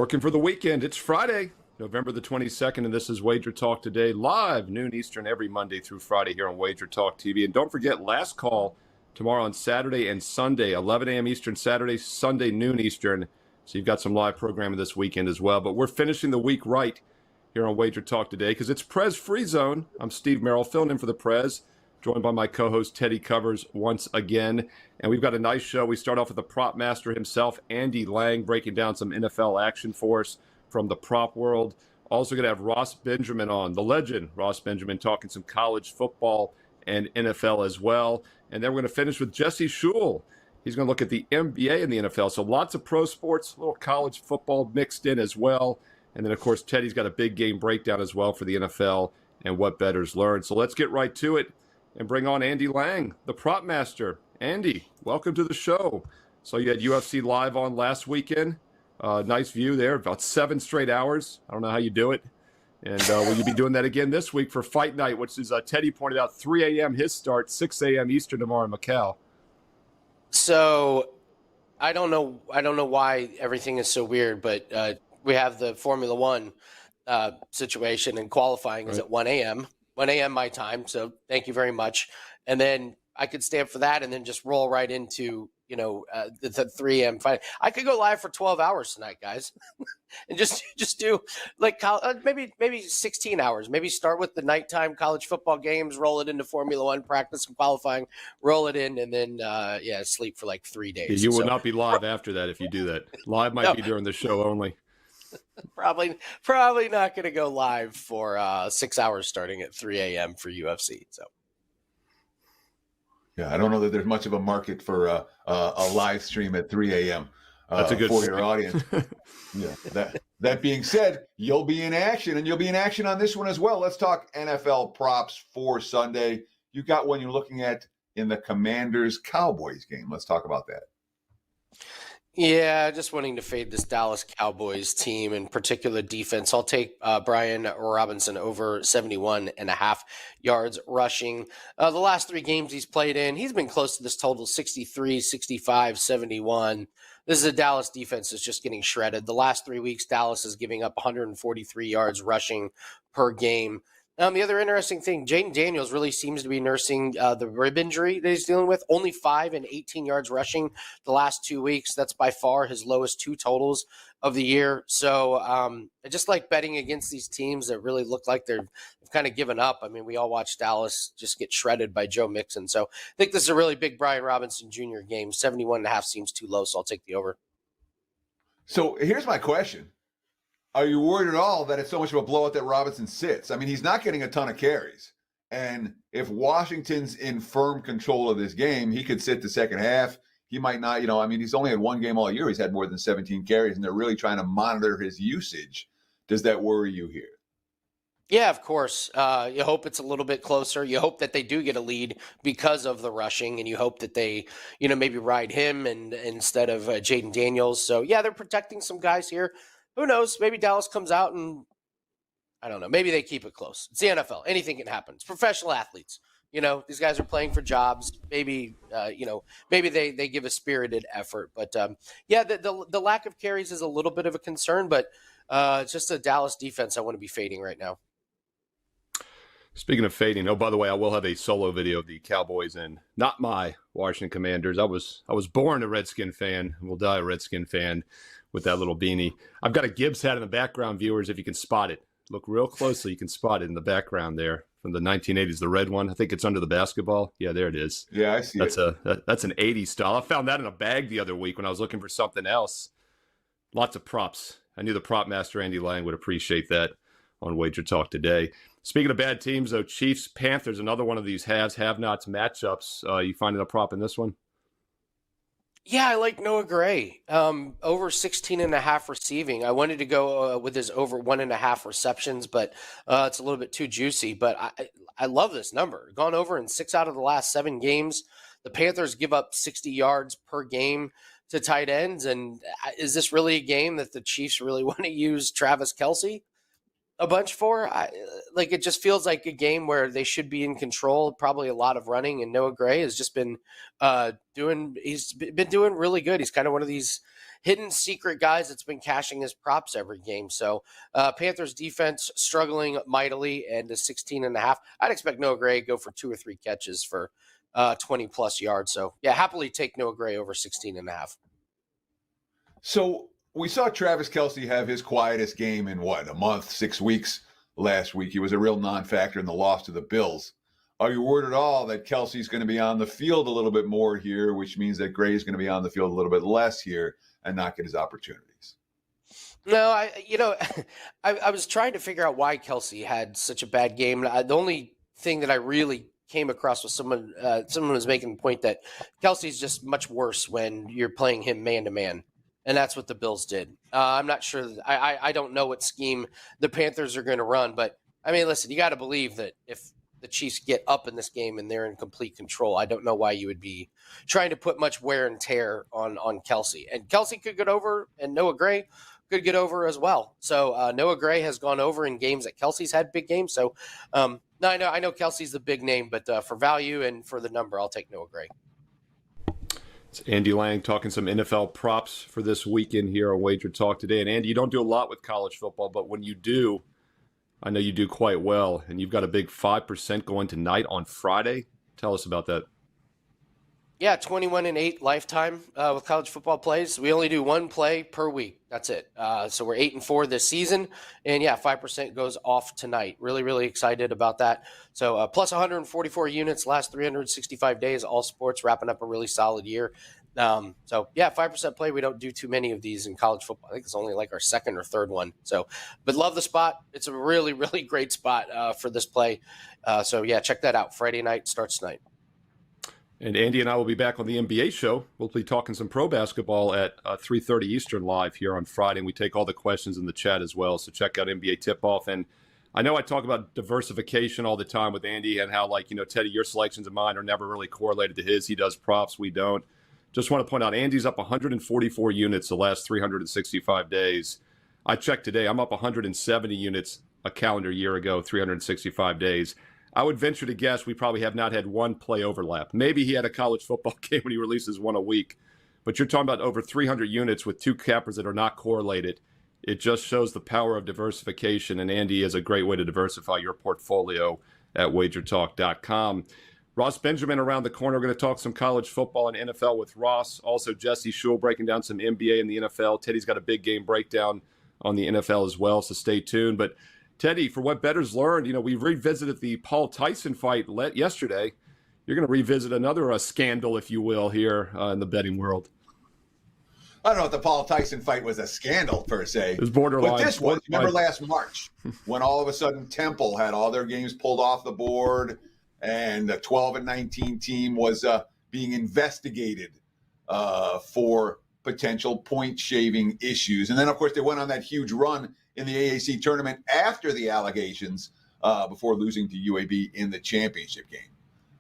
Working for the weekend. It's Friday, November the 22nd, and this is WagerTalk Today, live noon Eastern every Monday through Friday here on WagerTalk TV. And don't forget, last call tomorrow on Saturday and Sunday, 11 a.m. Eastern Saturday, Sunday noon Eastern. So you've got some live programming this weekend as well. But we're finishing the week right here on WagerTalk Today because it's Prez Free Zone. I'm Steve Merrill, filling in for the Prez, joined by my co-host Teddy Covers once again. And we've got a nice show. We start off with the prop master himself, Andy Lang, breaking down some NFL action for us from the prop world. Also going to have Ross Benjamin on, the legend Ross Benjamin, talking some college football and NFL as well. And then we're going to finish with Jesse Schul. He's going to look at the NBA and the NFL. So lots of pro sports, a little college football mixed in as well. And then, of course, Teddy's got a big game breakdown as well for the NFL and what bettors learn. So let's get right to it and bring on Andy Lang, the prop master. Andy, welcome to the show. So you had UFC Live on last weekend. Nice view there, about 7 straight hours. I don't know how you do it. And will you be doing that again this week for Fight Night, which is, Teddy pointed out, 3 a.m. his start, 6 a.m. Eastern tomorrow in Macau. So I don't know why everything is so weird, but we have the Formula One situation, and qualifying is at 1 a.m. 1 a.m. my time. So thank you very much. And then I could stay up for that and then just roll right into, the 3 a.m. fight. I could go live for 12 hours tonight, guys, and just do like maybe 16 hours. Maybe start with the nighttime college football games, roll it into Formula One practice and qualifying, roll it in, and then sleep for like 3 days. You will not be live after that if you do that. Live might be during the show only. Probably not going to go live for 6 hours starting at 3 a.m. for UFC. So. Yeah, I don't know that there's much of a market for a live stream at 3 a.m. That's a good for your audience. Yeah. That being said, you'll be in action, and you'll be in action on this one as well. Let's talk NFL props for Sunday. You got one you're looking at in the Commanders-Cowboys game. Let's talk about that. Yeah, just wanting to fade this Dallas Cowboys team, in particular defense. I'll take Brian Robinson over 71.5 yards rushing. The last 3 games he's played in, he's been close to this total, 63, 65, 71. This is a Dallas defense that's just getting shredded. The last 3 weeks, Dallas is giving up 143 yards rushing per game. The other interesting thing, Jaden Daniels really seems to be nursing the rib injury that he's dealing with. Only 5 and 18 yards rushing the last 2 weeks. That's by far his lowest 2 totals of the year. So I just like betting against these teams that really look like they've kind of given up. I mean, we all watched Dallas just get shredded by Joe Mixon. So I think this is a really big Brian Robinson Jr. game. 71.5 seems too low, so I'll take the over. So here's my question. Are you worried at all that it's so much of a blowout that Robinson sits? I mean, he's not getting a ton of carries. And if Washington's in firm control of this game, he could sit the second half. He might not, he's only had 1 game all year. He's had more than 17 carries, and they're really trying to monitor his usage. Does that worry you here? Yeah, of course. You hope it's a little bit closer. You hope that they do get a lead because of the rushing, and you hope that they, maybe ride him and instead of Jaden Daniels. So, yeah, they're protecting some guys here. Who knows? Maybe Dallas comes out and, I don't know, maybe they keep it close. It's the NFL. Anything can happen. It's professional athletes. These guys are playing for jobs. Maybe, maybe they give a spirited effort. But, the lack of carries is a little bit of a concern, but it's just a Dallas defense I want to be fading right now. Speaking of fading, by the way, I will have a solo video of the Cowboys and not my Washington Commanders. I was born a Redskin fan and will die a Redskin fan with that little beanie. I've got a Gibbs hat in the background, viewers, if you can spot it. Look real closely. You can spot it in the background there from the 1980s, the red one. I think it's under the basketball. Yeah, there it is. Yeah, I see that's That's an 80s style. I found that in a bag the other week when I was looking for something else. Lots of props. I knew the prop master, Andy Lang, would appreciate that on Wager Talk Today. Speaking of bad teams, though, Chiefs, Panthers, another one of these haves, have-nots matchups. You finding a prop in this one? Yeah, I like Noah Gray. Over 16.5 receiving. I wanted to go with his over 1.5 receptions, but it's a little bit too juicy. But I love this number. Gone over in 6 out of the last 7 games. The Panthers give up 60 yards per game to tight ends. And is this really a game that the Chiefs really want to use Travis Kelce a bunch for? It just feels like a game where they should be in control, probably a lot of running, and Noah Gray has just been doing really good. He's kind of one of these hidden secret guys that's been cashing his props every game. So Panthers defense struggling mightily, and the 16.5. I'd expect Noah Gray to go for 2 or 3 catches for 20 plus yards. So yeah, happily take Noah Gray over 16.5. So we saw Travis Kelce have his quietest game in a month, 6 weeks last week. He was a real non-factor in the loss to the Bills. Are you worried at all that Kelce's going to be on the field a little bit more here, which means that Gray is going to be on the field a little bit less here and not get his opportunities? No, I was trying to figure out why Kelce had such a bad game. The only thing that I really came across was someone was making the point that Kelce's just much worse when you're playing him man to man. And that's what the Bills did. I'm not sure. I don't know what scheme the Panthers are going to run. But, I mean, listen, you got to believe that if the Chiefs get up in this game and they're in complete control, I don't know why you would be trying to put much wear and tear on Kelce. And Kelce could get over, and Noah Gray could get over as well. So Noah Gray has gone over in games that Kelce's had big games. So, no, I know Kelce's the big name, but for value and for the number, I'll take Noah Gray. It's Andy Lang talking some NFL props for this weekend here on Wager Talk Today. And Andy, you don't do a lot with college football, but when you do, I know you do quite well. And you've got a big 5% going tonight on Friday. Tell us about that. Yeah, 21-8 lifetime with college football plays. We only do 1 play per week. That's it. So we're 8-4 this season. And yeah, 5% goes off tonight. Really, really excited about that. So plus 144 units last 365 days, all sports, wrapping up a really solid year. So yeah, 5% play. We don't do too many of these in college football. I think it's only like our second or third one. So, but love the spot. It's a really, really great spot for this play. So yeah, check that out. Friday night starts tonight. And Andy and I will be back on the NBA show. We'll be talking some pro basketball at 3:30 Eastern live here on Friday. And we take all the questions in the chat as well. So check out NBA Tip-Off. And I know I talk about diversification all the time with Andy and how, Teddy, your selections and mine are never really correlated to his. He does props. We don't. Just want to point out, Andy's up 144 units the last 365 days. I checked today. I'm up 170 units a calendar year ago, 365 days. I would venture to guess we probably have not had 1 play overlap. Maybe he had a college football game when he releases 1 a week. But you're talking about over 300 units with 2 cappers that are not correlated. It just shows the power of diversification, and Andy is a great way to diversify your portfolio at WagerTalk.com. Ross Benjamin around the corner. We're going to talk some college football and NFL with Ross. Also, Jesse Shule breaking down some NBA and the NFL. Teddy's got a big game breakdown on the NFL as well, so stay tuned. But Teddy, for what bettors learned, we revisited the Paul Tyson fight yesterday. You're going to revisit another scandal, if you will, here in the betting world. I don't know if the Paul Tyson fight was a scandal per se. It's borderline. But this was, remember last March when all of a sudden Temple had all their games pulled off the board and the 12-19 team was being investigated for potential point shaving issues. And then, of course, they went on that huge run in the AAC tournament after the allegations before losing to UAB in the championship game.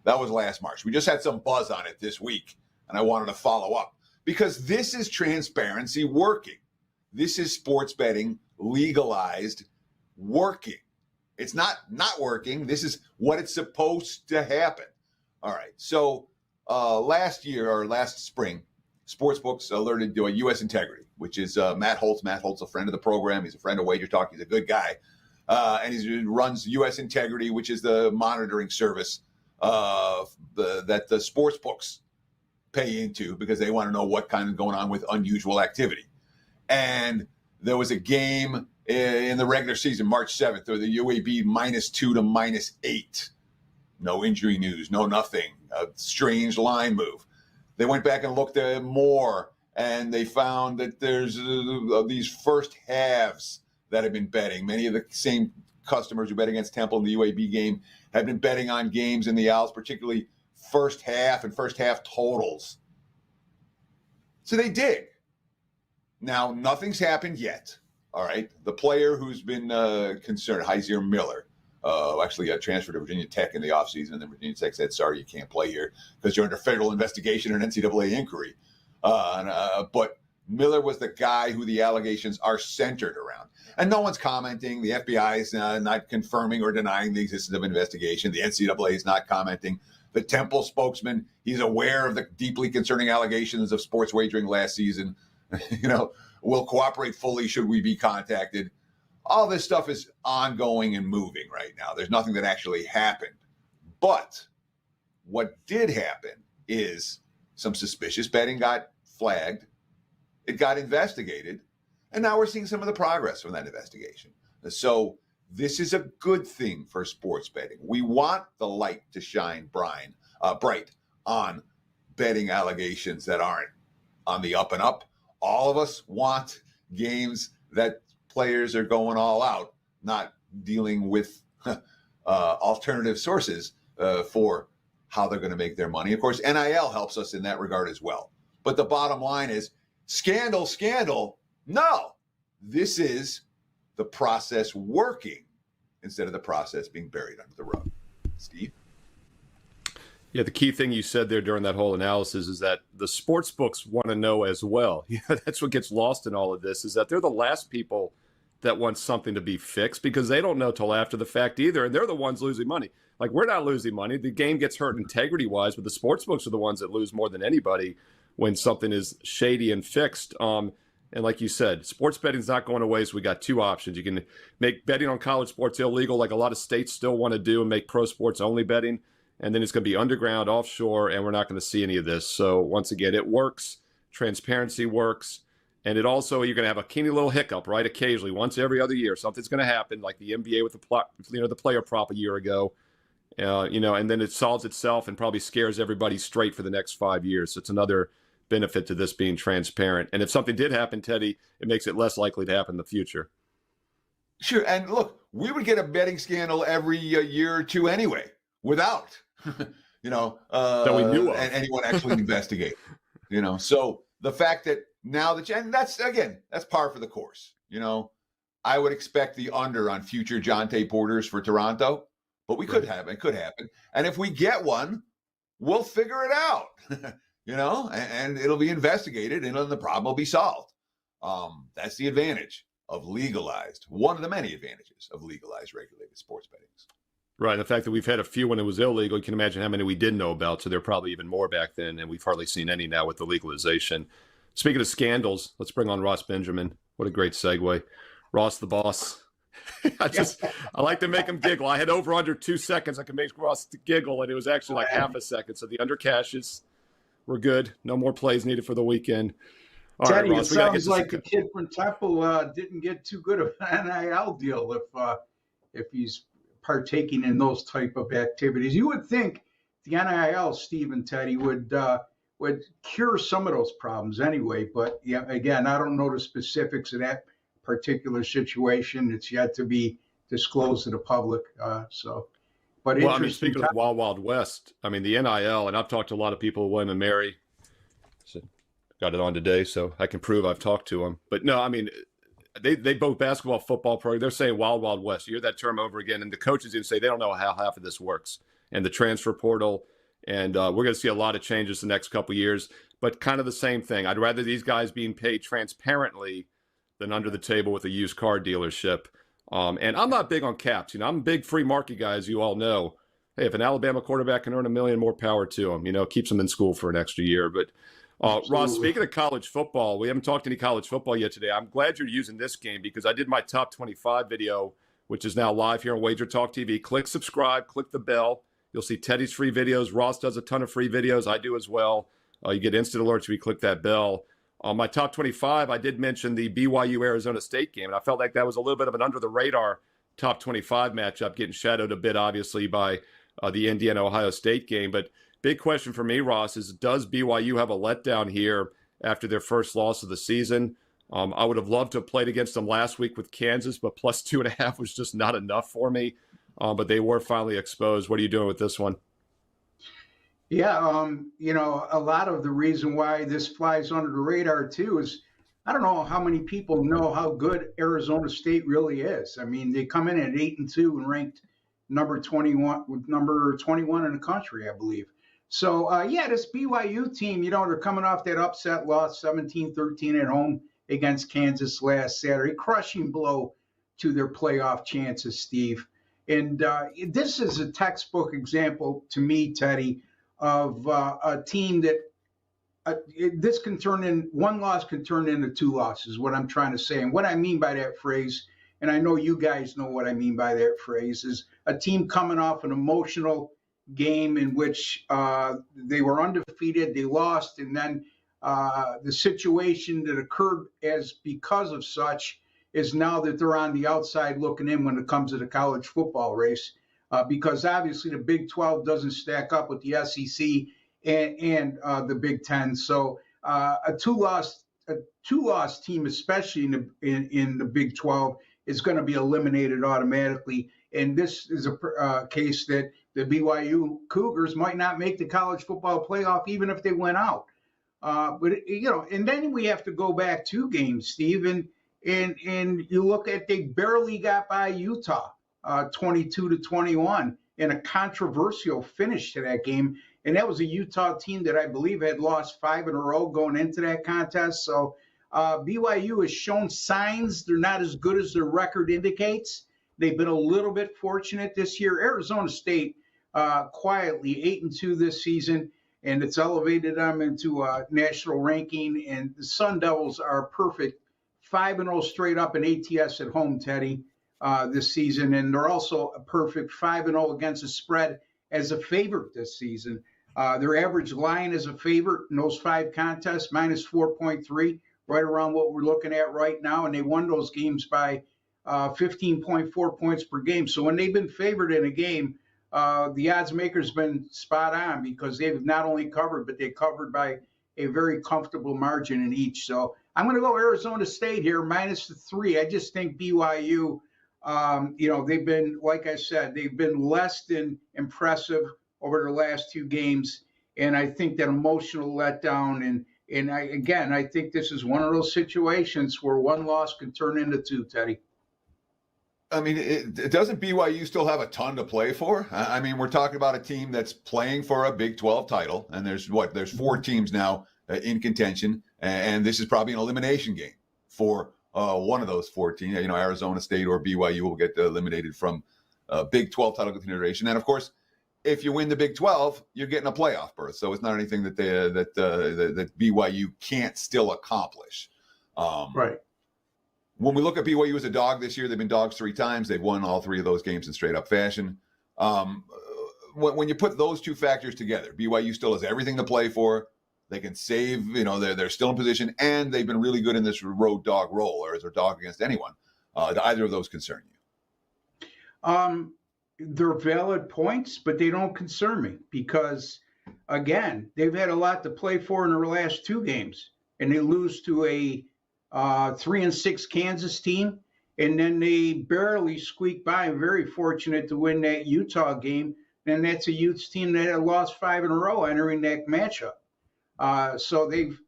That was last March. We just had some buzz on it this week, and I wanted to follow up because this is transparency working. This is sports betting legalized working. It's not working. This is what it's supposed to happen. All right. So last spring, Sportsbooks alerted to a U.S. Integrity, which is Matt Holtz. Matt Holtz, a friend of the program. He's a friend of Wager Talk. He's a good guy. And he runs U.S. Integrity, which is the monitoring service that the sportsbooks pay into because they want to know what kind of going on with unusual activity. And there was a game in the regular season, March 7th, or the UAB -2 to -8. No injury news, no nothing. A strange line move. They went back and looked at more, and they found that there's these first halves that have been betting. Many of the same customers who bet against Temple in the UAB game have been betting on games in the Owls, particularly first half and first half totals. So they dig. Now, nothing's happened yet. All right. The player who's been concerned, Hyzier Miller, actually transferred to Virginia Tech in the offseason, and then Virginia Tech said, sorry, you can't play here because you're under federal investigation and NCAA inquiry. But Miller was the guy who the allegations are centered around. And no one's commenting. The FBI is not confirming or denying the existence of an investigation. The NCAA is not commenting. The Temple spokesman, he's aware of the deeply concerning allegations of sports wagering last season. Will cooperate fully should we be contacted. All this stuff is ongoing and moving right now. There's nothing that actually happened. But what did happen is some suspicious betting got flagged. It got investigated. And now we're seeing some of the progress from that investigation. So this is a good thing for sports betting. We want the light to shine bright on betting allegations that aren't on the up and up. All of us want games that players are going all out, not dealing with alternative sources for how they're going to make their money. Of course, NIL helps us in that regard as well. But the bottom line is scandal. No, this is the process working instead of the process being buried under the rug. Steve? Yeah, the key thing you said there during that whole analysis is that the sports books want to know as well. That's what gets lost in all of this, is that they're the last people that want something to be fixed because they don't know till after the fact either, and they're the ones losing money. Like, we're not losing money. The game gets hurt integrity-wise, but the sports books are the ones that lose more than anybody when something is shady and fixed. And like you said, sports betting is not going away, so we got two options. You can make betting on college sports illegal, like a lot of states still want to do, and make pro sports only betting. And then it's going to be underground, offshore, and we're not going to see any of this. So once again, it works. Transparency works. And it also, you're going to have a teeny little hiccup, right? Occasionally, once every other year, something's going to happen, like the NBA with the player prop a year ago. And then it solves itself and probably scares everybody straight for the next 5 years. So it's another benefit to this being transparent. And if something did happen, Teddy, it makes it less likely to happen in the future. Sure. And look, we would get a betting scandal every year or two anyway, without, that we knew of. and anyone actually investigate. So the fact that now and that's par for the course. I would expect the under on future Jonte Porters for Toronto, but it could happen. And if we get one, we'll figure it out, and it'll be investigated and the problem will be solved. That's the advantage of one of the many advantages of legalized regulated sports betting. Right. And the fact that we've had a few when it was illegal, you can imagine how many we didn't know about. So there are probably even more back then, and we've hardly seen any now with the legalization. Speaking of scandals, let's bring on Ross Benjamin. What a great segue. Ross, the boss. I like to make him giggle. I had over under 2 seconds. I can make Ross giggle, and it was actually like half a second. So the under cashes were good. No more plays needed for the weekend. All Teddy, right, Ross, it sounds like the kid from Temple didn't get too good of an NIL deal if he's partaking in those type of activities. You would think the NIL, Steve and Teddy, would cure some of those problems anyway. But yeah, again, I don't know the specifics of that particular situation. It's yet to be disclosed to the public. Speaking of the Wild Wild West, the NIL, and I've talked to a lot of people, William and Mary. So got it on today, so I can prove I've talked to them. But no, they both basketball, football program. They're saying Wild Wild West. You hear that term over again, and the coaches even say they don't know how half of this works, and the transfer portal. And we're going to see a lot of changes the next couple of years, but kind of the same thing. I'd rather these guys being paid transparently than under the table with a used car dealership. And I'm not big on caps. I'm a big free market guy, as you all know. Hey, if an Alabama quarterback can earn $1 million, more power to him. Keeps them in school for an extra year. But Ross, speaking of college football, we haven't talked any college football yet today. I'm glad you're using this game because I did my top 25 video, which is now live here on WagerTalk TV. Click subscribe, click the bell. You'll see Teddy's free videos. Ross does a ton of free videos. I do as well. You get instant alerts if you click that bell. On my top 25, I did mention the BYU-Arizona State game, and I felt like that was a little bit of an under-the-radar top 25 matchup, getting shadowed a bit, obviously, by the Indiana-Ohio State game. But big question for me, Ross, is does BYU have a letdown here after their first loss of the season? I would have loved to have played against them last week with Kansas, but plus 2.5 was just not enough for me. But they were finally exposed. What are you doing with this one? Yeah, a lot of the reason why this flies under the radar, too, is I don't know how many people know how good Arizona State really is. They come in at 8-2 and ranked number 21 in the country, I believe. So, this BYU team, they're coming off that upset loss, 17-13 at home against Kansas last Saturday, crushing blow to their playoff chances, Steve. And this is a textbook example to me, Teddy, of a team that this can turn in one loss can turn into two losses. What I'm trying to say, and what I mean by that phrase, and I know you guys know what I mean by that phrase, is a team coming off an emotional game in which they were undefeated, they lost, and then the situation that occurred as because of such is now that they're on the outside looking in when it comes to the college football race, because obviously the Big 12 doesn't stack up with the SEC and the Big 10. So a two-loss team, especially in the Big 12, is going to be eliminated automatically. And this is a case that the BYU Cougars might not make the college football playoff even if they went out. But and then we have to go back 2 games, Steve, and you look at, they barely got by Utah, 22-21, in a controversial finish to that game. And that was a Utah team that I believe had lost 5 in a row going into that contest. So BYU has shown signs they're not as good as their record indicates. They've been a little bit fortunate this year. Arizona State quietly 8-2 this season, and it's elevated them into a national ranking. And the Sun Devils are perfect 5-0 straight up in ATS at home, Teddy, this season. And they're also a perfect 5-0 against the spread as a favorite this season. Their average line as a favorite in those 5 contests, minus 4.3, right around what we're looking at right now. And they won those games by 15.4 points per game. So when they've been favored in a game, the odds maker's been spot on, because they've not only covered, but they covered by a very comfortable margin in each. So I'm going to go Arizona State here, minus the 3. I just think BYU, they've been, like I said, they've been less than impressive over the last 2 games. And I think that emotional letdown. And I think this is one of those situations where one loss can turn into 2, Teddy. I mean, doesn't BYU still have a ton to play for? I mean, we're talking about a team that's playing for a Big 12 title, and there's 4 teams now in contention, and this is probably an elimination game for one of those 4 teams. Arizona State or BYU will get eliminated from Big 12 title consideration, and of course, if you win the Big 12, you're getting a playoff berth. So it's not anything that that BYU can't still accomplish. Right. When we look at BYU as a dog this year, they've been dogs 3 times. They've won all 3 of those games in straight up fashion. When you put those 2 factors together, BYU still has everything to play for. They can save, they're still in position, and they've been really good in this road dog role, or as a dog against anyone. Do either of those concern you? They're valid points, but they don't concern me because, again, they've had a lot to play for in their last 2 games, and they lose to a 3-6 Kansas team, and then they barely squeak by. I'm very fortunate to win that Utah game, and that's a Utes team that had lost 5 in a row entering that matchup. So they've,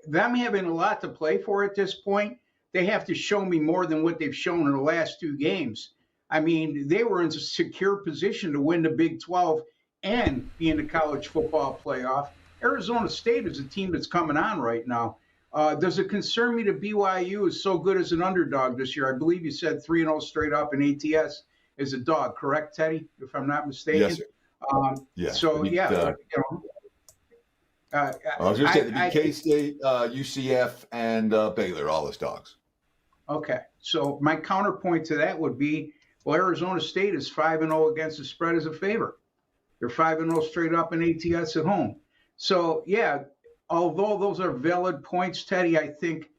them having a lot to play for at this point, they have to show me more than what they've shown in the last 2 games. I mean, they were in a secure position to win the Big 12 and be in the college football playoff. Arizona State is a team that's coming on right now. Does it concern me that BYU is so good as an underdog this year? I believe you said 3-0 straight up in ATS as a dog, correct, Teddy? If I'm not mistaken. Yes, sir. Yes. So yeah. I was going to say it'd be K-State, UCF, and Baylor, all as dogs. Okay. So my counterpoint to that would be, well, Arizona State is 5-0 against the spread as a favorite. They're 5-0 straight up in ATS at home. So yeah. Although those are valid points, Teddy, I think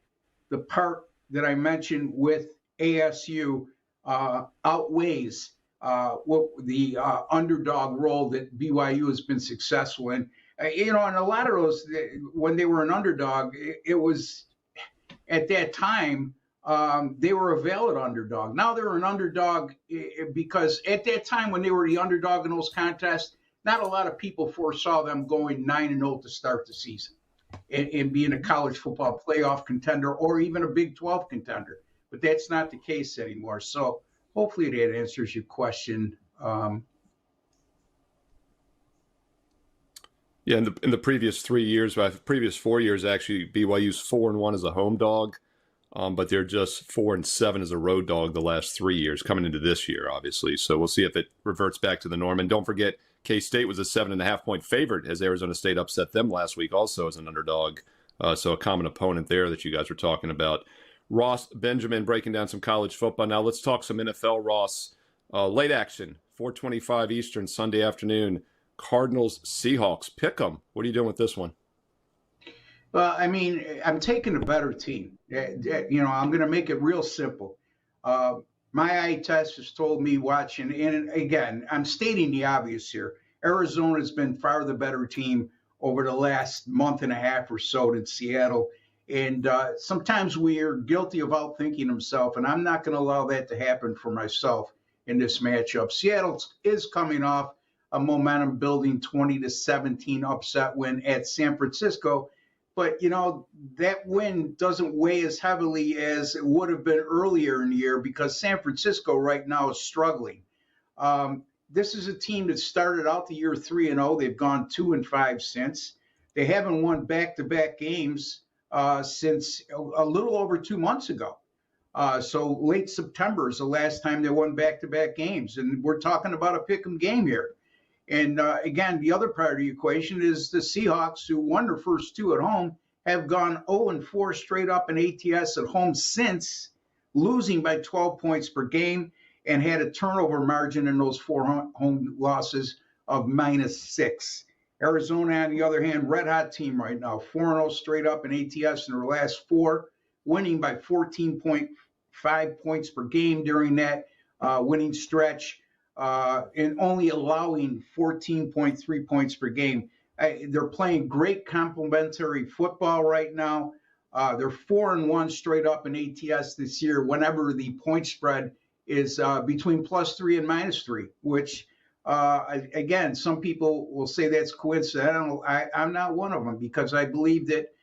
the part that I mentioned with ASU outweighs what the underdog role that BYU has been successful in. And a lot of those, when they were an underdog, it was at that time they were a valid underdog. Now they're an underdog because at that time when they were the underdog in those contests, not a lot of people foresaw them going 9-0 to start the season and being a college football playoff contender or even a Big 12 contender. But that's not the case anymore. So hopefully that answers your question. Yeah, in the previous 3 years, previous 4 years, actually, BYU's 4-1 as a home dog, but they're just 4-7 as a road dog the last 3 years, coming into this year, obviously. So we'll see if it reverts back to the norm. And don't forget, K-State was a 7.5-point favorite as Arizona State upset them last week also as an underdog. So a common opponent there that you guys were talking about. Ross Benjamin breaking down some college football. Now let's talk some NFL, Ross. Late action, 4:25 Eastern, Sunday afternoon. Cardinals, Seahawks. Pick 'em. What are you doing with this one? Well, I mean, I'm taking a better team. I'm going to make it real simple. My eye test has told me watching, and again, I'm stating the obvious here. Arizona's been far the better team over the last month and a half or so than Seattle. And sometimes we are guilty of outthinking himself, and I'm not going to allow that to happen for myself in this matchup. Seattle is coming off a momentum building 20-17 upset win at San Francisco. But, that win doesn't weigh as heavily as it would have been earlier in the year because San Francisco right now is struggling. This is a team that started out the year 3-0. They've gone 2-5 since. They haven't won back-to-back games since a little over 2 months ago. So late September is the last time they won back-to-back games. And we're talking about a pick 'em game here. And again, the other part of the equation is the Seahawks, who won their first two at home, have gone 0-4 straight up in ATS at home since, losing by 12 points per game, and had a turnover margin in those four home losses of -6. Arizona, on the other hand, red-hot team right now, 4-0 straight up in ATS in their last four, winning by 14.5 points per game during that winning stretch. And only allowing 14.3 points per game. They're playing great complementary football right now. They're 4-1 straight up in ATS this year whenever the point spread is between +3 and -3, which, again, some people will say that's coincidental. I'm not one of them because I believe that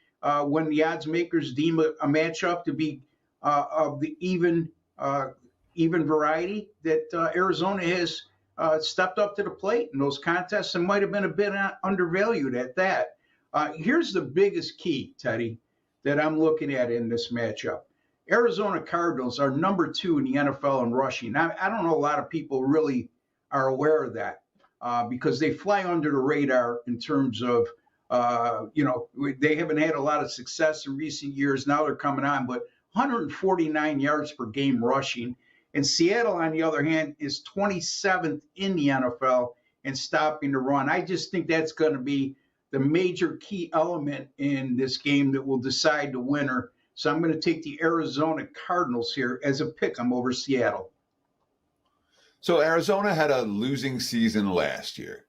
when the odds makers deem a matchup to be of the even variety, that Arizona has stepped up to the plate in those contests and might have been a bit undervalued at that. Here's the biggest key, Teddy, that I'm looking at in this matchup. Arizona Cardinals are number 2 in the NFL in rushing. I don't know a lot of people really are aware of that because they fly under the radar in terms of, they haven't had a lot of success in recent years. Now they're coming on, but 149 yards per game rushing. And Seattle, on the other hand, is 27th in the NFL in stopping the run. I just think that's going to be the major key element in this game that will decide the winner. So I'm going to take the Arizona Cardinals here as a pick 'em over Seattle. So Arizona had a losing season last year.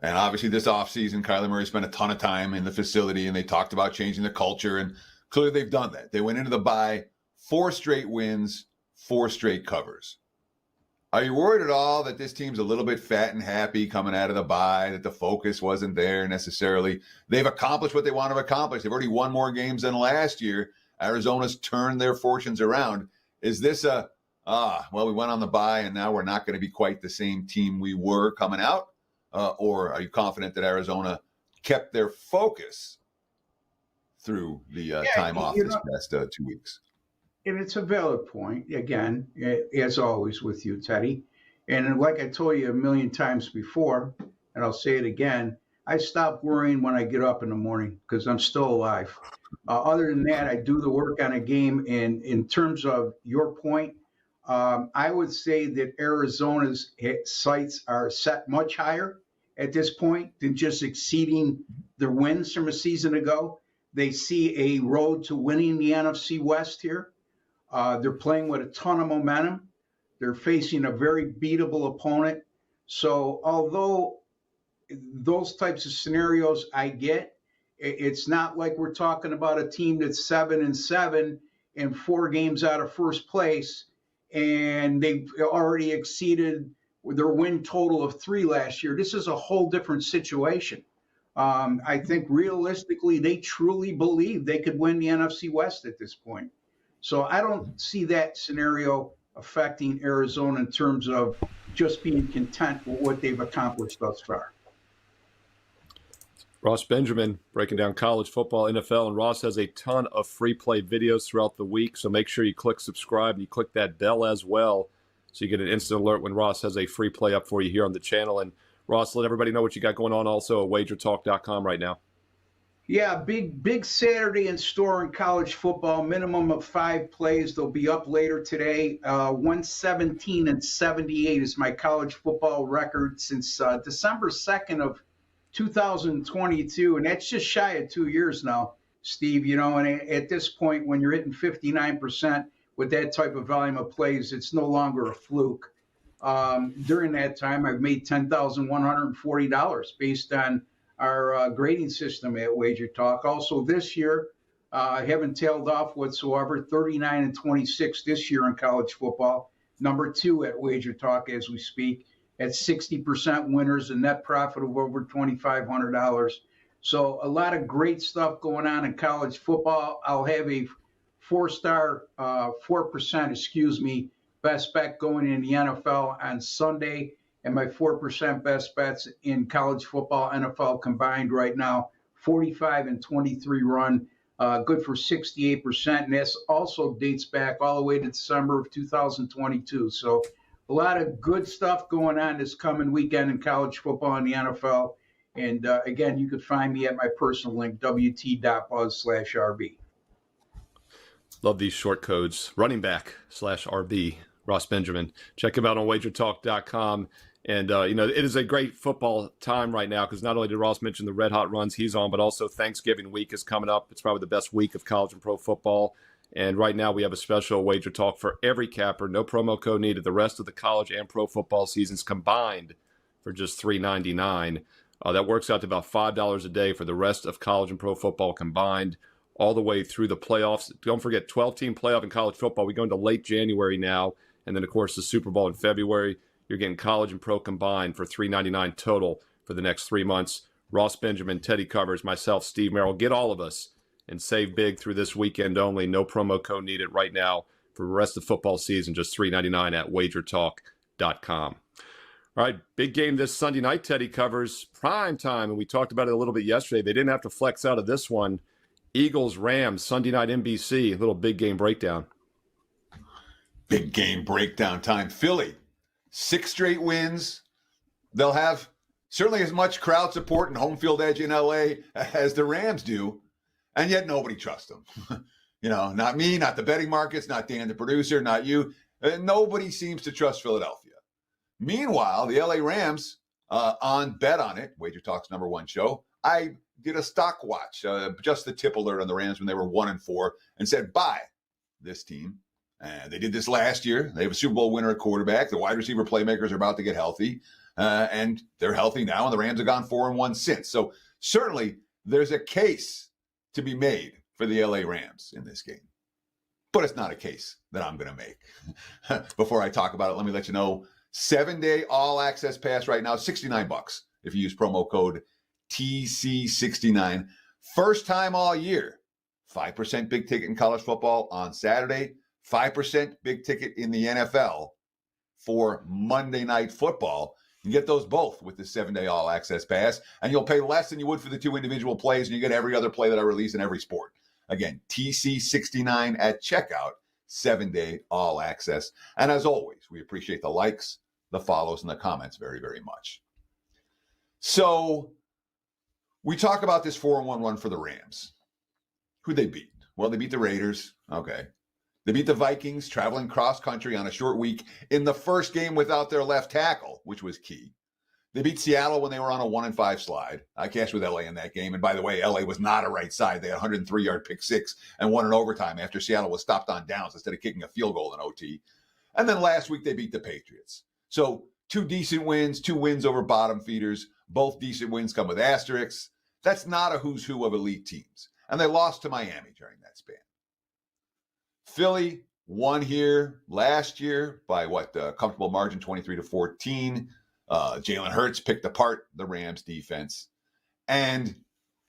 And obviously this offseason, Kyler Murray spent a ton of time in the facility, and they talked about changing the culture. And clearly they've done that. They went into the bye, 4 straight wins, 4 straight covers. Are you worried at all that this team's a little bit fat and happy coming out of the bye, that the focus wasn't there necessarily? They've accomplished what they want to accomplish. They've already won more games than last year. Arizona's turned their fortunes around. Is this we went on the bye and now we're not going to be quite the same team we were coming out? Or are you confident that Arizona kept their focus through the time off this past 2 weeks? And it's a valid point, again, as always with you, Teddy. And like I told you a million times before, and I'll say it again, I stop worrying when I get up in the morning because I'm still alive. Other than that, I do the work on a game. And in terms of your point, I would say that Arizona's sights are set much higher at this point than just exceeding their wins from a season ago. They see a road to winning the NFC West here. They're playing with a ton of momentum. They're facing a very beatable opponent. So although those types of scenarios I get, it's not like we're talking about a team that's 7-7 and 4 games out of first place, and they've already exceeded their win total of 3 last year. This is a whole different situation. I think realistically, they truly believe they could win the NFC West at this point. So I don't see that scenario affecting Arizona in terms of just being content with what they've accomplished thus far. Ross Benjamin breaking down college football, NFL, and Ross has a ton of free play videos throughout the week. So make sure you click subscribe and you click that bell as well so you get an instant alert when Ross has a free play up for you here on the channel. And Ross, let everybody know what you got going on also at WagerTalk.com right now. Yeah, big Saturday in store in college football. Minimum of 5 plays. They'll be up later today. 117-78 is my college football record since December 2nd of 2022, and that's just shy of 2 years now, Steve. And at this point, when you're hitting 59% with that type of volume of plays, it's no longer a fluke. During that time, I've made $10,140 based on our grading system at WagerTalk. Also this year, I haven't tailed off whatsoever, 39-26 this year in college football. Number 2 at WagerTalk as we speak, at 60% winners, a net profit of over $2,500. So a lot of great stuff going on in college football. I'll have a 4% best bet going in the NFL on Sunday. And my 4% best bets in college football, NFL combined right now, 45-23 run, good for 68%. And this also dates back all the way to December of 2022. So a lot of good stuff going on this coming weekend in college football and the NFL. And again, you can find me at my personal link, wt.buzz/RB. Love these short codes. Running back /RB, Ross Benjamin. Check him out on WagerTalk.com. And, it is a great football time right now because not only did Ross mention the red-hot runs he's on, but also Thanksgiving week is coming up. It's probably the best week of college and pro football. And right now we have a special Wager Talk for every capper. No promo code needed. The rest of the college and pro football seasons combined for just $3.99. That works out to about $5 a day for the rest of college and pro football combined all the way through the playoffs. Don't forget, 12-team playoff in college football. We go into late January now. And then, of course, the Super Bowl in February. You're getting college and pro combined for $3.99 total for the next 3 months. Ross Benjamin, Teddy Covers, myself, Steve Merrill. Get all of us and save big through this weekend only. No promo code needed right now for the rest of the football season. Just $3.99 at WagerTalk.com. All right, big game this Sunday night, Teddy Covers. Prime time, and we talked about it a little bit yesterday. They didn't have to flex out of this one. Eagles, Rams, Sunday night NBC. A little big game breakdown. Big game breakdown time. Philly, 6 straight wins. They'll have certainly as much crowd support and home field edge in LA as the Rams do, and yet nobody trusts them. Not me, not the betting markets, not Dan, the producer, not you. Nobody seems to trust Philadelphia. Meanwhile, the LA Rams on Bet On It, Wager Talk's #1 show, I did a stock watch, just the tip alert on the Rams when they were 1-4, and said, buy this team. And they did this last year. They have a Super Bowl winner at quarterback. The wide receiver playmakers are about to get healthy, and they're healthy now, and the Rams have gone 4-1 since. So certainly there's a case to be made for the LA Rams in this game. But it's not a case that I'm going to make. Before I talk about it, let me let you know, 7-day all-access pass right now, $69 if you use promo code TC69. First time all year, 5% big ticket in college football on Saturday, 5% big ticket in the NFL for Monday Night Football. You get those both with the 7-day all-access pass, and you'll pay less than you would for the 2 individual plays, and you get every other play that I release in every sport. Again, TC69 at checkout, 7-day all-access. And as always, we appreciate the likes, the follows, and the comments very, very much. So we talk about this 4-1 run for the Rams. Who'd they beat? Well, they beat the Raiders. Okay. They beat the Vikings traveling cross-country on a short week in the first game without their left tackle, which was key. They beat Seattle when they were on a 1-5 slide. I cashed with LA in that game. And by the way, LA was not a right side. They had a 103-yard pick six and won in overtime after Seattle was stopped on downs instead of kicking a field goal in OT. And then last week, they beat the Patriots. So 2 decent wins, 2 wins over bottom feeders. Both decent wins come with asterisks. That's not a who's who of elite teams. And they lost to Miami during that span. Philly won here last year by a comfortable margin, 23-14. Jalen Hurts picked apart the Rams defense. And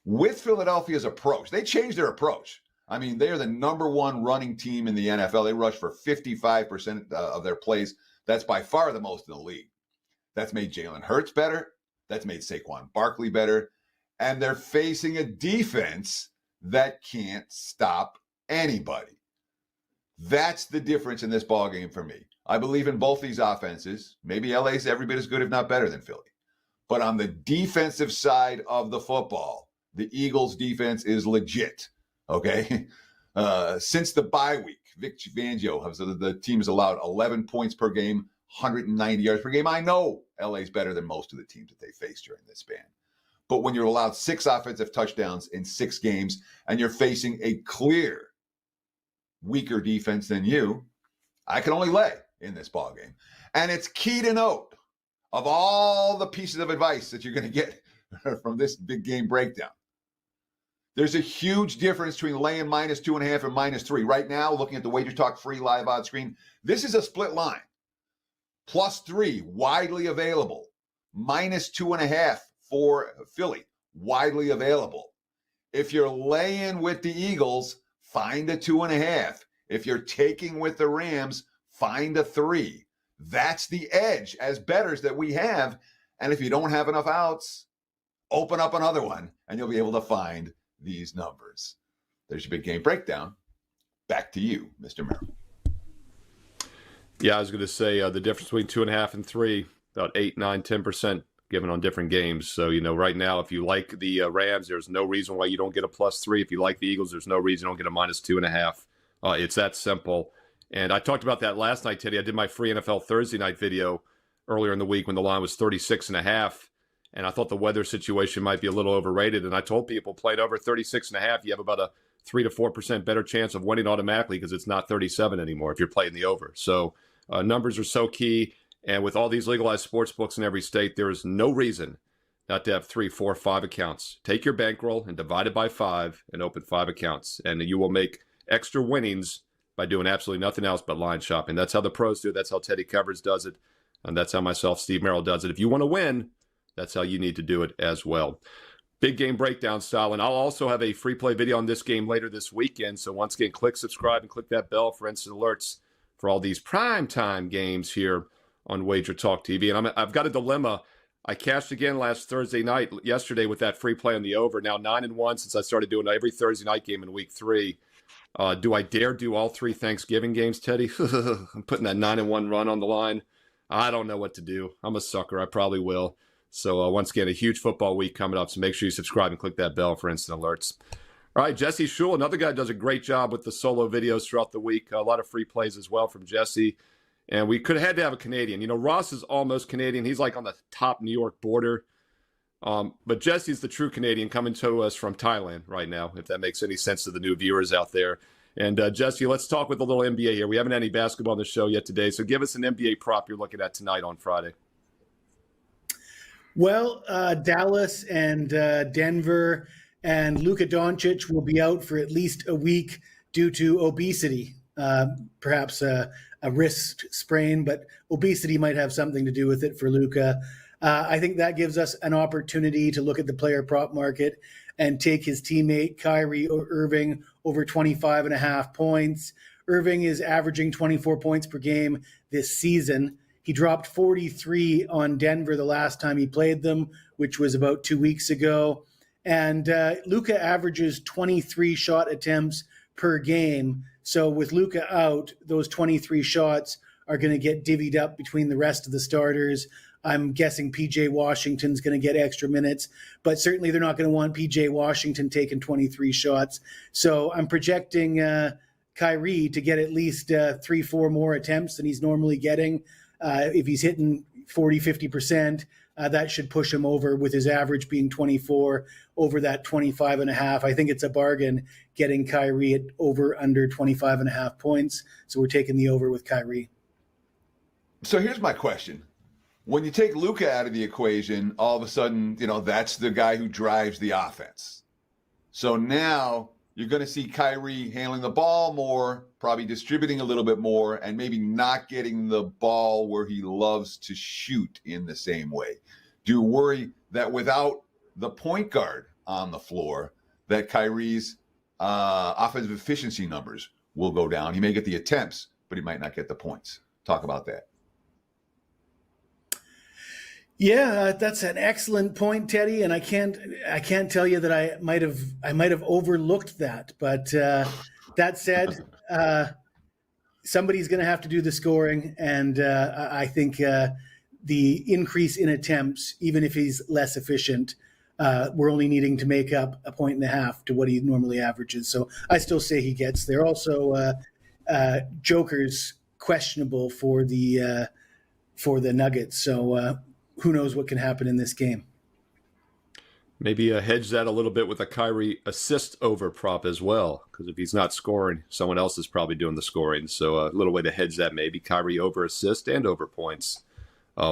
with Philadelphia's approach, they changed their approach. I mean, they are the #1 running team in the NFL. They rush for 55% of their plays. That's by far the most in the league. That's made Jalen Hurts better. That's made Saquon Barkley better. And they're facing a defense that can't stop anybody. That's the difference in this ballgame for me. I believe in both these offenses. Maybe LA's every bit as good, if not better, than Philly. But on the defensive side of the football, the Eagles' defense is legit. Okay, since the bye week, Vic Fangio the team has allowed 11 points per game, 190 yards per game. I know LA's better than most of the teams that they faced during this span. But when you're allowed 6 offensive touchdowns in 6 games and you're facing a clear weaker defense than you, I can only lay in this ballgame. And it's key to note, of all the pieces of advice that you're going to get from this big game breakdown, there's a huge difference between laying -2.5 and -3. Right now, looking at the WagerTalk free live odds screen, this is a split line. +3, widely available. -2.5 for Philly, widely available. If you're laying with the Eagles, find a 2.5. If you're taking with the Rams, find a 3. That's the edge as bettors that we have. And if you don't have enough outs, open up another one and you'll be able to find these numbers. There's your big game breakdown. Back to you, Mr. Merrill. Yeah, I was going to say the difference between 2.5 and 3, about 8, 9, 10% given on different games. So, right now, if you like the Rams, there's no reason why you don't get a +3. If you like the Eagles, there's no reason you don't get a -2.5. It's that simple. And I talked about that last night, Teddy. I did my free NFL Thursday night video earlier in the week when the line was 36.5. And I thought the weather situation might be a little overrated. And I told people, playing over 36.5, you have about a 3 to 4% better chance of winning automatically because it's not 37 anymore if you're playing the over. So numbers are so key. And with all these legalized sports books in every state, there is no reason not to have 3, 4, 5 accounts. Take your bankroll and divide it by 5 and open 5 accounts. And you will make extra winnings by doing absolutely nothing else but line shopping. That's how the pros do it. That's how Teddy Covers does it. And that's how myself, Steve Merrill, does it. If you want to win, that's how you need to do it as well. Big game breakdown style. And I'll also have a free play video on this game later this weekend. So once again, click subscribe and click that bell for instant alerts for all these primetime games here on WagerTalk TV. And I've got a dilemma. I cashed again yesterday with that free play on the over. Now 9-1 since I started doing every Thursday night game in week 3. Do I dare do all 3 Thanksgiving games, Teddy? I'm putting that 9-1 run on the line. I don't know what to do. I'm a sucker. I probably will. So once again, a huge football week coming up. So make sure you subscribe and click that bell for instant alerts. All right, Jesse Shule, another guy who does a great job with the solo videos throughout the week. A lot of free plays as well from Jesse. And we could have had to have a Canadian. Ross is almost Canadian. He's like on the top New York border. But Jesse's the true Canadian coming to us from Thailand right now, if that makes any sense to the new viewers out there. And Jesse, let's talk with a little NBA here. We haven't had any basketball on the show yet today. So give us an NBA prop you're looking at tonight on Friday. Well, Dallas and Denver and Luka Doncic will be out for at least a week due to obesity, perhaps a wrist sprain, but obesity might have something to do with it for Luka. I think that gives us an opportunity to look at the player prop market and take his teammate Kyrie Irving over 25.5 points. Irving is averaging 24 points per game this season. He dropped 43 on Denver the last time he played them, which was about 2 weeks ago. And Luka averages 23 shot attempts per game. So with Luka out, those 23 shots are going to get divvied up between the rest of the starters. I'm guessing P.J. Washington's going to get extra minutes, but certainly they're not going to want P.J. Washington taking 23 shots. So I'm projecting Kyrie to get at least 3-4 more attempts than he's normally getting. If he's hitting 40, 50%, that should push him over with his average being 24 over that 25.5. I think it's a bargain getting Kyrie at over under 25.5 points. So we're taking the over with Kyrie. So here's my question. When you take Luka out of the equation, all of a sudden, that's the guy who drives the offense. So now you're going to see Kyrie handling the ball more, probably distributing a little bit more, and maybe not getting the ball where he loves to shoot in the same way. Do you worry that without the point guard on the floor, that Kyrie's offensive efficiency numbers will go down? He may get the attempts, but he might not get the points. Talk about that. Yeah, that's an excellent point, Teddy. And I can't tell you that I might have overlooked that. But that said, somebody's going to have to do the scoring, and I think the increase in attempts, even if he's less efficient, we're only needing to make up 1.5 to what he normally averages. So I still say he gets there. Also, Joker's questionable for the Nuggets. So who knows what can happen in this game. Maybe hedge that a little bit with a Kyrie assist over prop as well, because if he's not scoring, someone else is probably doing the scoring. So a little way to hedge that, maybe Kyrie over assist and over points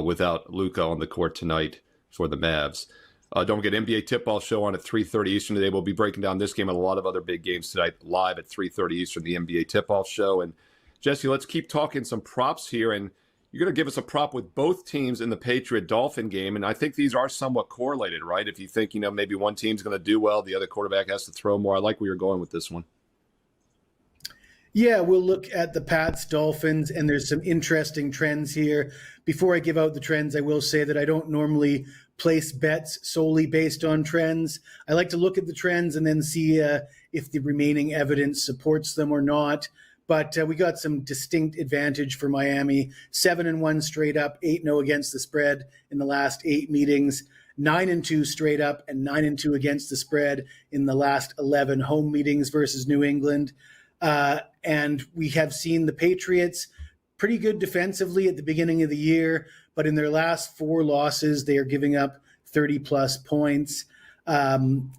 without Luka on the court tonight for the Mavs. Don't forget NBA Tip-Ball show on at 3:30 Eastern today. We'll be breaking down this game and a lot of other big games tonight live at 3:30 Eastern, the NBA Tip-Off show. And Jesse, let's keep talking some props here. And you're going to give us a prop with both teams in the Patriot-Dolphin game. And I think these are somewhat correlated, right? If you think, maybe one team's going to do well, the other quarterback has to throw more. I like where you're going with this one. Yeah, we'll look at the Pats Dolphins, and there's some interesting trends here. Before I give out the trends, I will say that I don't normally place bets solely based on trends. I like to look at the trends and then see if the remaining evidence supports them or not. But we got some distinct advantage for Miami. 7-1 straight up, 8-0 against the spread in the last 8 meetings, 9-2 straight up, and 9-2 against the spread in the last 11 home meetings versus New England. And we have seen the Patriots pretty good defensively at the beginning of the year, but in their last 4 losses, they are giving up 30-plus points. And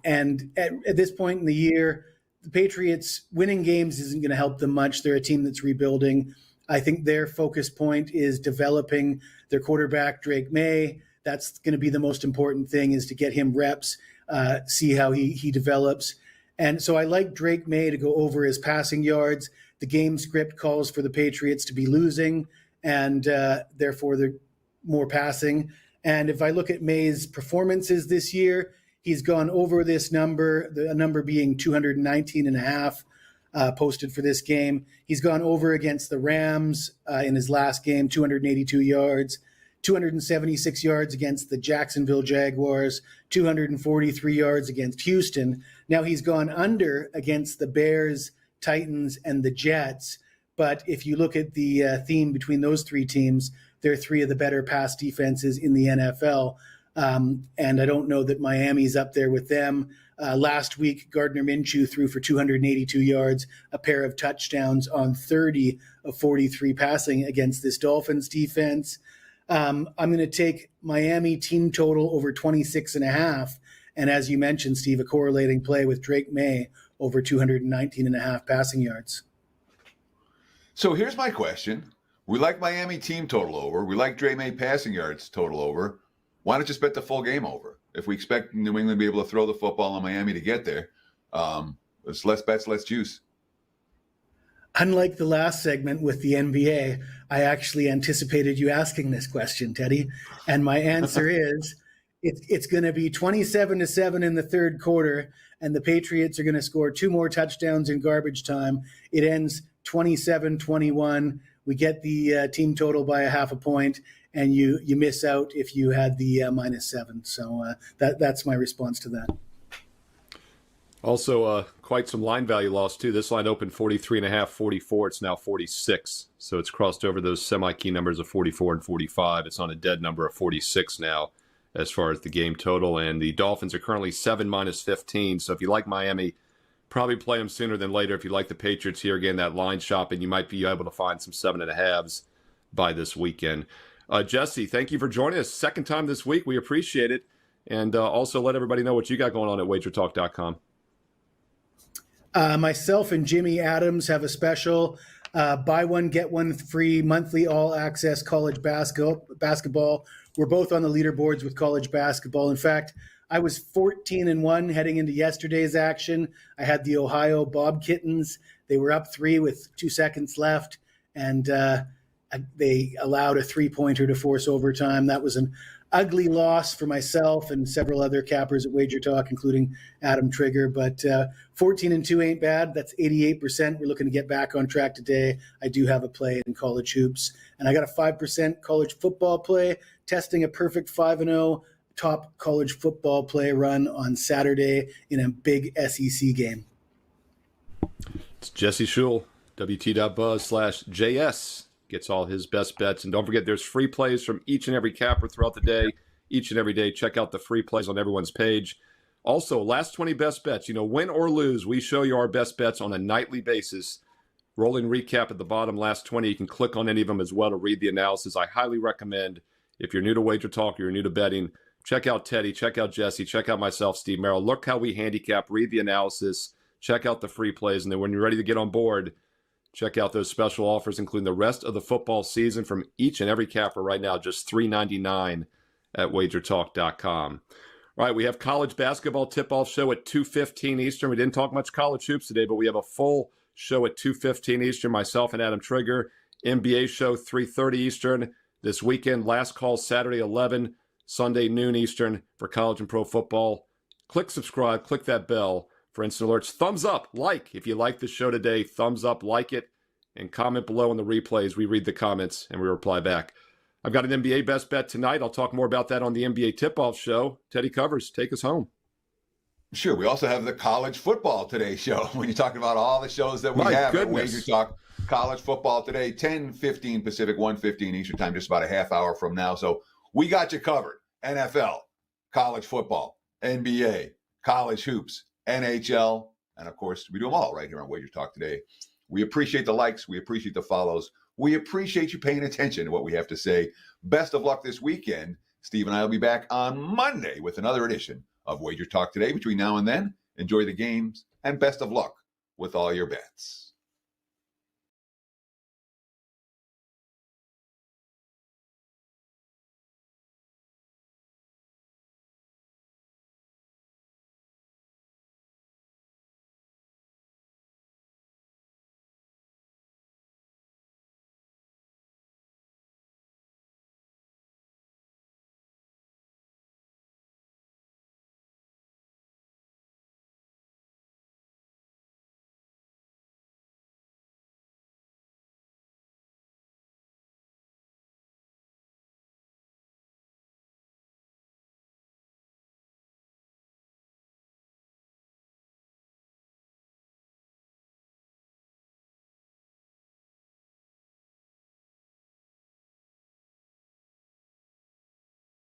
at this point in the year, the Patriots winning games isn't going to help them much. They're a team that's rebuilding. I think their focus point is developing their quarterback, Drake May. That's going to be the most important thing, is to get him reps, see how he develops. And so I like Drake May to go over his passing yards. The game script calls for the Patriots to be losing, and therefore they're more passing. And if I look at May's performances this year, he's gone over this number, the number being 219.5 posted for this game. He's gone over against the Rams in his last game, 282 yards, 276 yards against the Jacksonville Jaguars, 243 yards against Houston. Now he's gone under against the Bears, Titans, and the Jets. But if you look at the theme between those 3 teams, they're 3 of the better pass defenses in the NFL. And I don't know that Miami's up there with them. Last week, Gardner Minshew threw for 282 yards, a pair of touchdowns on 30 of 43 passing against this Dolphins defense. I'm going to take Miami team total over 26.5. And as you mentioned, Steve, a correlating play with Drake May over 219.5 passing yards. So here's my question. We like Miami team total over. We like Drake May passing yards total over. Why not just bet the full game over? If we expect New England to be able to throw the football on Miami to get there, there's less bets, less juice. Unlike the last segment with the NBA, I actually anticipated you asking this question, Teddy. And my answer is it's going to be 27-7 in the third quarter, and the Patriots are going to score 2 more touchdowns in garbage time. It ends 27-21. We get the team total by 0.5 point, and you miss out if you had the -7. So that's my response to that. Also, quite some line value loss, too. This line opened 43.5, 44. It's now 46. So it's crossed over those semi-key numbers of 44 and 45. It's on a dead number of 46 now as far as the game total. And the Dolphins are currently 7 -15. So if you like Miami, probably play them sooner than later. If you like the Patriots here, again, that line shopping, you might be able to find some 7.5s by this weekend. Jesse, thank you for joining us. Second time this week. We appreciate it. And also let everybody know what you got going on at WagerTalk.com. Myself and Jimmy Adams have a special buy one, get one free monthly all-access college basketball. We're both on the leaderboards with college basketball. In fact, I was 14-1 heading into yesterday's action. I had the Ohio Bob Kittens. They were up 3 with 2 seconds left, and they allowed a 3-pointer to force overtime. That was an ugly loss for myself and several other cappers at WagerTalk, including Adam Trigger. But 14-2 ain't bad. That's 88%. We're looking to get back on track today. I do have a play in college hoops. And I got a 5% college football play, testing a perfect 5-0 top college football play run on Saturday in a big SEC game. It's Jesse Schul, WT.buzz/JS. gets all his best bets. And don't forget, there's free plays from each and every capper throughout the day, each and every day. Check out the free plays on everyone's page. Also, last 20 best bets. Win or lose, we show you our best bets on a nightly basis. Rolling recap at the bottom, last 20. You can click on any of them as well to read the analysis. I highly recommend, if you're new to Wager Talk or you're new to betting, check out Teddy, check out Jesse, check out myself, Steve Merrill. Look how we handicap, read the analysis, check out the free plays. And then when you're ready to get on board, check out those special offers, including the rest of the football season from each and every capper right now, just $3.99 at WagerTalk.com. All right, we have college basketball tip-off show at 2:15 Eastern. We didn't talk much college hoops today, but we have a full show at 2:15 Eastern, myself and Adam Trigger. NBA show 3:30 Eastern. This weekend, last call Saturday 11, Sunday noon Eastern for college and pro football. Click subscribe, click that bell for instant alerts. Thumbs up, like if you like the show today. Thumbs up, like it, and comment below in the replays. We read the comments and we reply back. I've got an NBA best bet tonight. I'll talk more about that on the NBA tip-off show. Teddy Covers, take us home. Sure. We also have the College Football Today show. When you're talking about all the shows that we My have goodness. at Wager Talk, College Football Today, 10:15 Pacific, 1:15 Eastern Time, just about a half hour from now. So we got you covered. NFL, college football, NBA, college hoops, NHL, and of course, we do them all right here on Wager Talk Today. We appreciate the likes. We appreciate the follows. We appreciate you paying attention to what we have to say. Best of luck this weekend. Steve and I will be back on Monday with another edition of Wager Talk Today. Between now and then, enjoy the games and best of luck with all your bets.